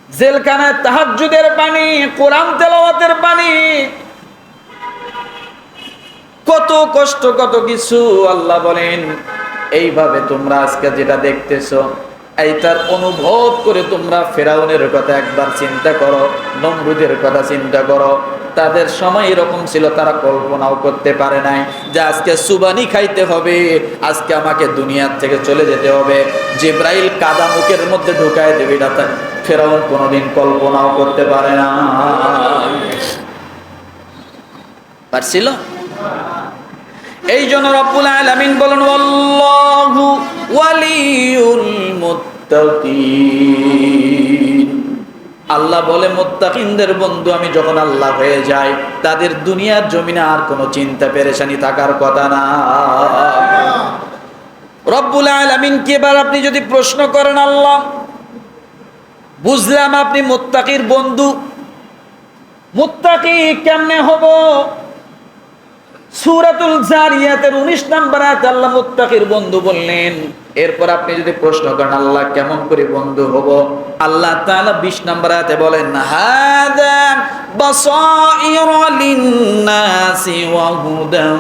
জেলখানায় তাহাজ্জুদের পানি, কোরআন তেলাওয়াতের পানি, কত কষ্ট, কত কিছু। আল্লাহ বলেন এইভাবে তোমরা আজকে যেটা দেখতেছো, এইটার অনুভব করে তোমরা ফেরাউনের কথা একবার চিন্তা করো, নমরুদের কথা চিন্তা করো। তাদের সময় এরকম ছিল, তারা কল্পনাও করতে পারে নাই যে আজকে সুবানি খাইতে হবে, আজকে আমাকে দুনিয়ার থেকে চলে যেতে হবে, জিব্রাইল কাদা মুখের মধ্যে ঢুকায় দেবে, এটা ফেরাউন কোনোদিন কল্পনাও করতে পারে না। পারছিল? এই জন্য রব্বুল আলামিন বলেন আল্লাহু ওয়ালিউল মুত্তাকিন। আল্লাহ বলে মুত্তাকিনদের বন্ধু আমি যখন আল্লাহ হয়ে যাই, তাদের দুনিয়ার জমিনে আর কোনো চিন্তা পেরেশানি থাকার কথা না। রব্বুল আলামিনকে এবার আপনি যদি প্রশ্ন করেন, আল্লাহ বুঝলাম আপনি মুত্তাকির বন্ধু, মুত্তাকি কেমনে হব? সূরাতুল জারিয়াতের 19 নম্বর আয়াতে আল্লাহ মুত্তাকির বন্ধু বললেন। এরপর আপনি যদি প্রশ্ন করেন আল্লাহ কেমন করে বন্ধু হব, আল্লাহ তাআলা 20 নম্বর আয়াতে বলেন হাদা বাসাইরু লিন-নাসি ওয়া হুদান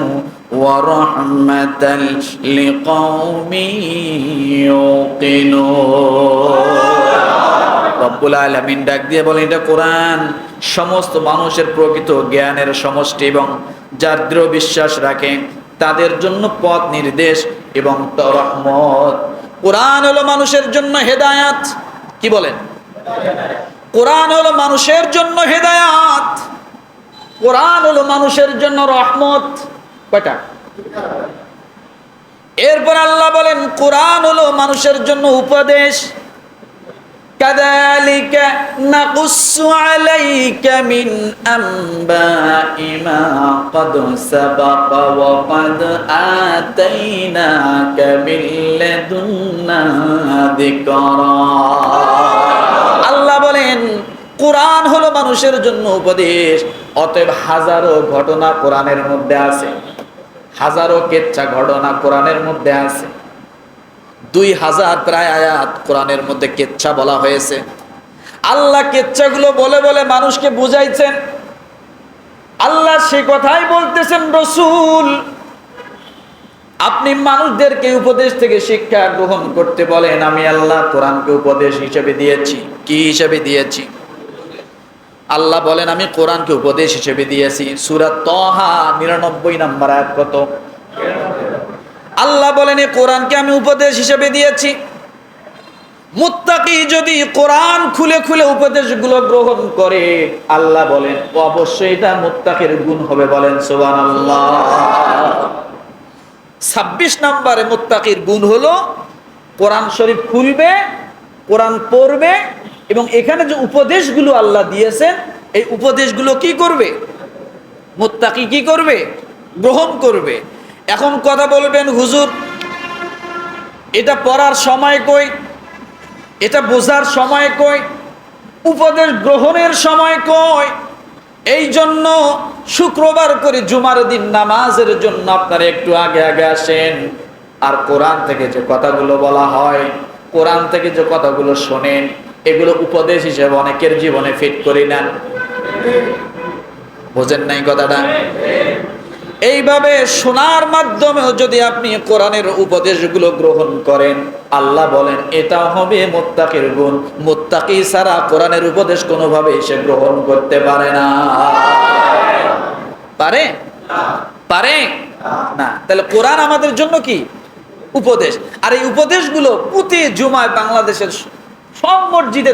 ওয়া রাহমাতাল লিকাওমিন ইউকিনুন। রব্বুল আলামিন ডাক দিয়ে বলেন এটা কোরআন সমস্ত মানুষের প্রকৃত জ্ঞানের সমষ্টি এবং যার দৃঢ় বিশ্বাস রাখে তাদের জন্য পথ নির্দেশ এবং রহমত। কোরআন হলো মানুষের জন্য হেদায়াত। কি বলেন? কোরআন হলো মানুষের জন্য হেদায়াত, কোরআন হলো মানুষের জন্য রহমত। কয়টা? এরপর আল্লাহ বলেন কোরআন হলো মানুষের জন্য উপদেশ। কাযালিকা নাকুসসু আলাইকা মিন আমবাই মা ক্বাদ সাবাকা ওয়া ক্বাদ আতাইনাকা মিন লাদুন্না যিকরা। আল্লাহ বলেন কোরআন হলো মানুষের জন্য উপদেশ। অতএব হাজারো ঘটনা কোরআনের মধ্যে আছে, হাজারো কেচ্ছা ঘটনা কোরআনের মধ্যে আছে। 2000 প্রায় আয়াত কোরআনের মধ্যে কেচ্ছা বলা হয়েছে। আল্লাহ কেচ্ছাগুলো বলে বলে মানুষকে বুঝাইছেন। আল্লাহ সে কথাই বলতেছেন রাসূল আপনি মানুষদেরকে উপদেশ থেকে শিক্ষা গ্রহণ করতে বলেন। আমি আল্লাহ কোরআনকে উপদেশ হিসেবে দিয়েছি। কি হিসেবে দিয়েছি? আল্লাহ বলেন আমি কোরআনকে উপদেশ হিসেবে দিয়েছি। সূরা তাহা 99 নম্বর আয়াত কত? আল্লাহ বলেন এই কোরআনকে আমি উপদেশ হিসেবে দিয়েছি। মুত্তাকি যদি কোরআন খুলে খুলে উপদেশগুলো গ্রহণ করে, আল্লাহ বলেন অবশ্যই এটা মুত্তাকির গুণ হবে। বলেন সুবহানাল্লাহ। 26 নম্বরে মুত্তাকির গুণ হলো কোরআন শরীফ খুলবে, কোরআন পড়বে এবং এখানে যে উপদেশগুলো আল্লাহ দিয়েছেন এই উপদেশগুলো কি করবে? মুত্তাকি কি করবে? গ্রহণ করবে। এখন কথা বলবেন হুজুর এটা পড়ার সময় কই, এটা বোঝার সময় কই, উপদেশ গ্রহণের সময় কই? এই জন্য শুক্রবার করে জুমার দিন নামাজের জন্য আপনারা একটু আগে আগে আসেন। আর কোরআন থেকে যে কথাগুলো বলা হয়, কোরআন থেকে যে কথাগুলো শোনেন, এগুলো উপদেশ হিসেবে অনেকের জীবনে ফিট করে নেন। বোঝেন নাই কথাটা? এইভাবে শোনার মাধ্যমেও যদি আপনি কোরআনের উপদেশগুলো গ্রহণ করেন, আল্লাহ বলেন এটাও হবে মুত্তাকির গুণ। মুত্তাকি ছাড়া কোরআনের উপদেশ কোনোভাবে সে গ্রহণ করতে পারে না। পারে? পারে না। তাহলে কোরআন আমাদের জন্য কি? উপদেশ। আর এই উপদেশগুলো প্রতি জুমায় বাংলাদেশের সব মসজিদে